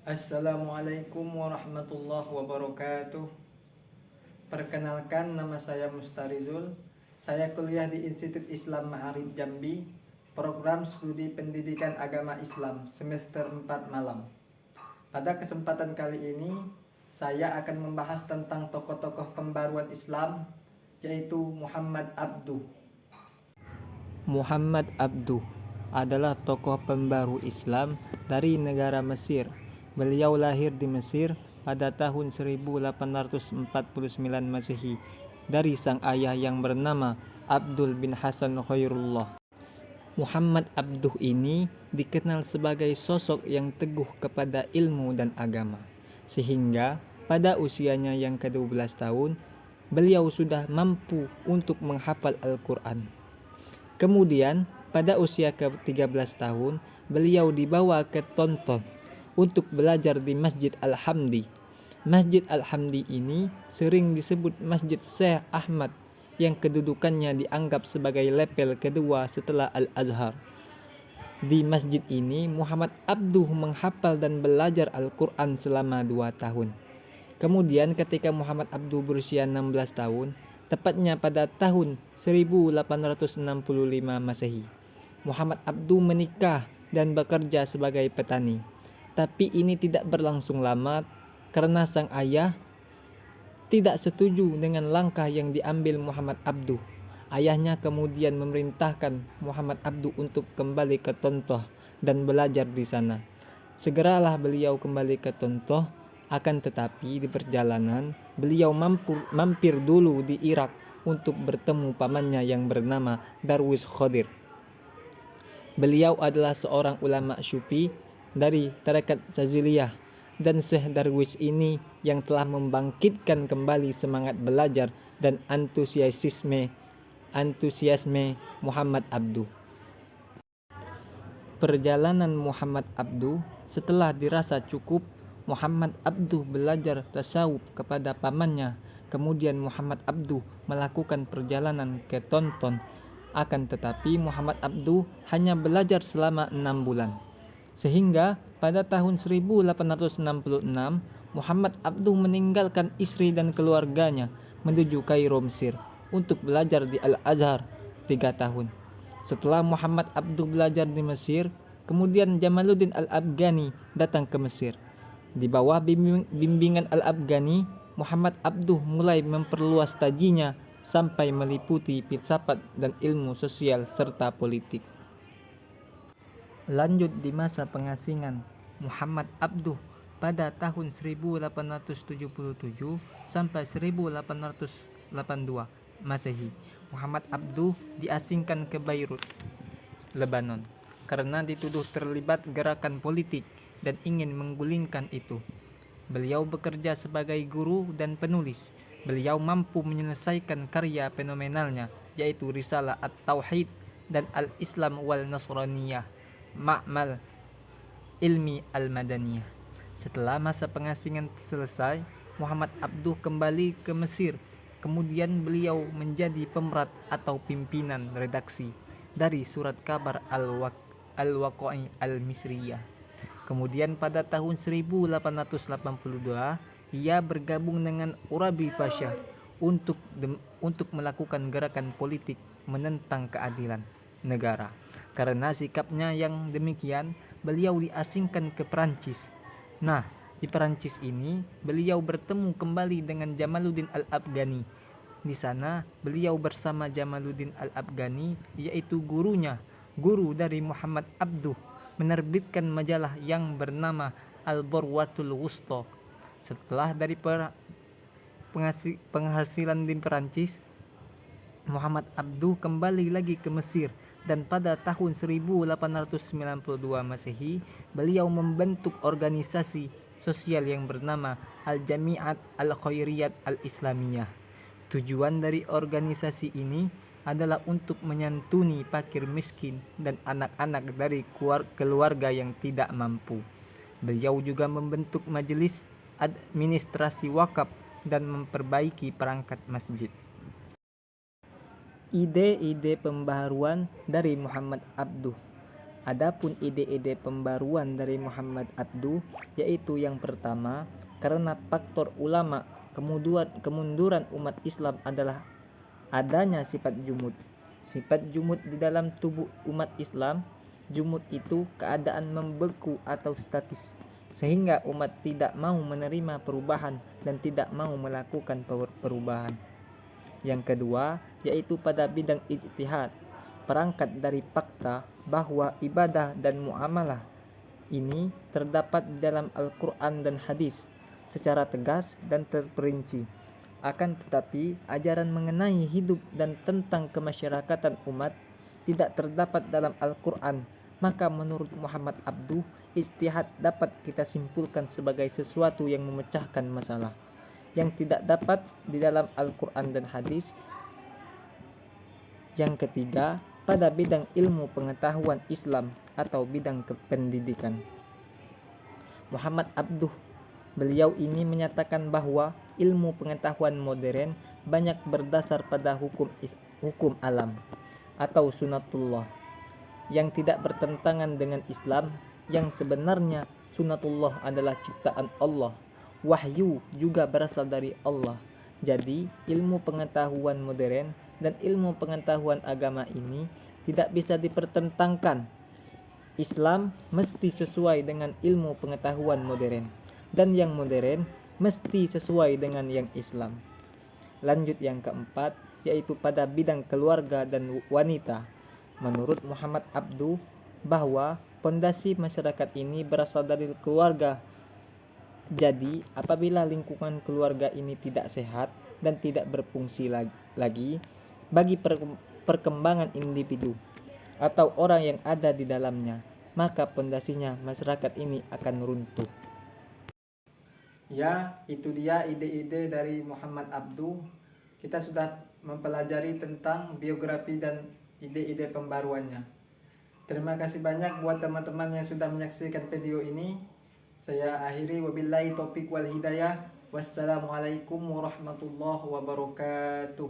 Assalamualaikum warahmatullahi wabarakatuh. Perkenalkan, nama saya Mustarizul. Saya kuliah di Institut Islam Ma'arif Jambi, program studi pendidikan agama Islam semester 4 malam. Pada kesempatan kali ini, saya akan membahas tentang tokoh-tokoh pembaruan Islam, yaitu Muhammad Abduh. Muhammad Abduh adalah tokoh pembaru Islam dari negara Mesir. Beliau lahir di Mesir pada tahun 1849 Masehi dari sang ayah yang bernama Abdul bin Hasan Khairullah. Muhammad Abduh ini dikenal sebagai sosok yang teguh kepada ilmu dan agama, sehingga pada usianya yang ke-12 tahun, beliau sudah mampu untuk menghafal Al-Quran. Kemudian, pada usia ke-13 tahun, beliau dibawa ke Tonton untuk belajar di Masjid Al-Hamdi. Masjid Al-Hamdi ini sering disebut Masjid Syekh Ahmad yang kedudukannya dianggap sebagai level kedua setelah Al-Azhar. Di masjid ini, Muhammad Abduh menghafal dan belajar Al-Quran selama 2 tahun. Kemudian ketika Muhammad Abduh berusia 16 tahun, tepatnya pada tahun 1865 Masehi, Muhammad Abduh menikah dan bekerja sebagai petani. Tapi ini tidak berlangsung lama karena sang ayah tidak setuju dengan langkah yang diambil Muhammad Abduh. Ayahnya kemudian memerintahkan Muhammad Abduh untuk kembali ke Tontoh dan belajar di sana. Segeralah beliau kembali ke Tontoh, akan tetapi di perjalanan beliau mampir dulu di Irak untuk bertemu pamannya yang bernama Darwis Khodir. Beliau adalah seorang ulama Syufi dari tarekat Saziliyah, dan Syekh Darwis ini yang telah membangkitkan kembali semangat belajar dan antusiasme Muhammad Abduh. Perjalanan Muhammad Abduh setelah dirasa cukup, Muhammad Abduh belajar tasawuf kepada pamannya. Kemudian Muhammad Abduh melakukan perjalanan ke Tonton. Akan tetapi Muhammad Abduh hanya belajar selama 6 bulan. Sehingga pada tahun 1866 Muhammad Abduh meninggalkan istri dan keluarganya menuju Kairo, Mesir untuk belajar di Al-Azhar 3 tahun. Setelah Muhammad Abduh belajar di Mesir, kemudian Jamaluddin Al-Afghani datang ke Mesir. Di bawah bimbingan Al-Afghani, Muhammad Abduh mulai memperluas tajinya sampai meliputi filsafat dan ilmu sosial serta politik. Lanjut di masa pengasingan Muhammad Abduh pada tahun 1877 sampai 1882 Masehi. Muhammad Abduh diasingkan ke Beirut, Lebanon, karena dituduh terlibat gerakan politik dan ingin menggulingkan itu. Beliau bekerja sebagai guru dan penulis. Beliau mampu menyelesaikan karya fenomenalnya, yaitu Risalah At-Tauhid dan Al-Islam wal Nasraniyah, Ma'mal Ilmi Al-Madaniyah. Setelah masa pengasingan selesai, Muhammad Abduh kembali ke Mesir. Kemudian beliau menjadi pemerat atau pimpinan redaksi dari surat kabar Al-Waqai Al-Misriyah. Kemudian pada tahun 1882 ia bergabung dengan Urabi Pasha untuk melakukan gerakan politik menentang keadilan negara. Karena sikapnya yang demikian, beliau diasingkan ke Perancis. Nah, di Perancis ini beliau bertemu kembali dengan Jamaluddin Al-Afghani. Di sana beliau bersama Jamaluddin Al-Afghani, yaitu guru dari Muhammad Abduh, menerbitkan majalah yang bernama Al-Borwatul Wusta. Setelah dari penghasilan di Perancis, Muhammad Abduh kembali lagi ke Mesir, dan pada tahun 1892 Masehi beliau membentuk organisasi sosial yang bernama Al-Jami'at Al-Khairiyat Al-Islamiyah. Tujuan dari organisasi ini adalah untuk menyantuni fakir miskin dan anak-anak dari keluarga yang tidak mampu. Beliau juga membentuk majelis administrasi wakaf dan memperbaiki perangkat masjid. Ide-ide pembaharuan dari Muhammad Abduh. Adapun ide-ide pembaruan dari Muhammad Abduh yaitu yang pertama, karena faktor ulama, kemunduran umat Islam adalah adanya sifat jumud. Sifat jumud di dalam tubuh umat Islam, jumud itu keadaan membeku atau statis, sehingga umat tidak mau menerima perubahan dan tidak mau melakukan perubahan. Yang kedua, yaitu pada bidang ijtihad, perangkat dari fakta bahwa ibadah dan muamalah ini terdapat di dalam Al-Quran dan hadis secara tegas dan terperinci. Akan tetapi, ajaran mengenai hidup dan tentang kemasyarakatan umat tidak terdapat dalam Al-Quran. Maka menurut Muhammad Abduh, ijtihad dapat kita simpulkan sebagai sesuatu yang memecahkan masalah yang tidak dapat di dalam Al-Quran dan hadis. Yang ketiga, pada bidang ilmu pengetahuan Islam atau bidang pendidikan. Muhammad Abduh, beliau ini menyatakan bahwa ilmu pengetahuan modern banyak berdasar pada hukum alam atau sunatullah yang tidak bertentangan dengan Islam, yang sebenarnya sunatullah adalah ciptaan Allah. Wahyu juga berasal dari Allah. Jadi, ilmu pengetahuan modern dan ilmu pengetahuan agama ini tidak bisa dipertentangkan. Islam mesti sesuai dengan ilmu pengetahuan modern, dan yang modern mesti sesuai dengan yang Islam. Lanjut yang keempat, yaitu pada bidang keluarga dan wanita. Menurut Muhammad Abduh, bahwa pondasi masyarakat ini berasal dari keluarga. Jadi, apabila lingkungan keluarga ini tidak sehat dan tidak berfungsi lagi bagi perkembangan individu atau orang yang ada di dalamnya, maka pondasinya masyarakat ini akan runtuh. Ya, itu dia ide-ide dari Muhammad Abduh. Kita sudah mempelajari tentang biografi dan ide-ide pembaruannya. Terima kasih banyak buat teman-teman yang sudah menyaksikan video ini. Saya akhiri, wabillahi taufiq wal hidayah. Wassalamualaikum warahmatullahi wabarakatuh.